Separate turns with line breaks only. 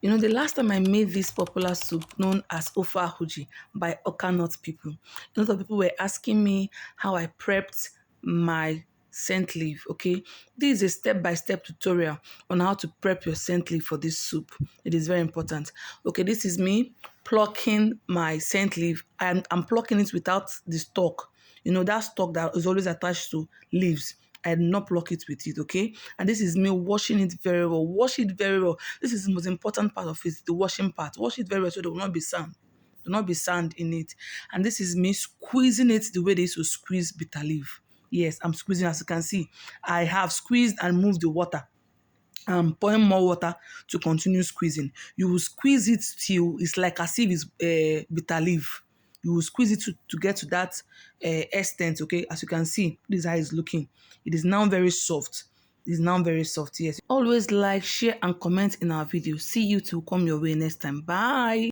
You know, the last time I made this popular soup known as Ofa Huji by Okanot people, a lot of people were asking me how I prepped my scent leaf. Okay, this is a step-by-step tutorial on how to prep your scent leaf for this soup. It is very important. Okay, this is me plucking my scent leaf. I'm plucking it without the stalk. You know, that stalk that is always attached to leaves. I did not pluck it with it, okay? And this is me washing it very well. Wash it very well. This is the most important part of it, the washing part. Wash it very well so there will not be sand. There will not be sand in it. And this is me squeezing it the way they used to squeeze bitter leaf. Yes, I'm squeezing. As you can see, I have squeezed and moved the water. I'm pouring more water to continue squeezing. You will squeeze it till it's like as if it's bitter leaf. You will squeeze it to get to that extent, okay? As you can see, this is how it's looking. It is now very soft. It is now very soft, yes. Always like, share, and comment in our video. See you to come your way next time. Bye.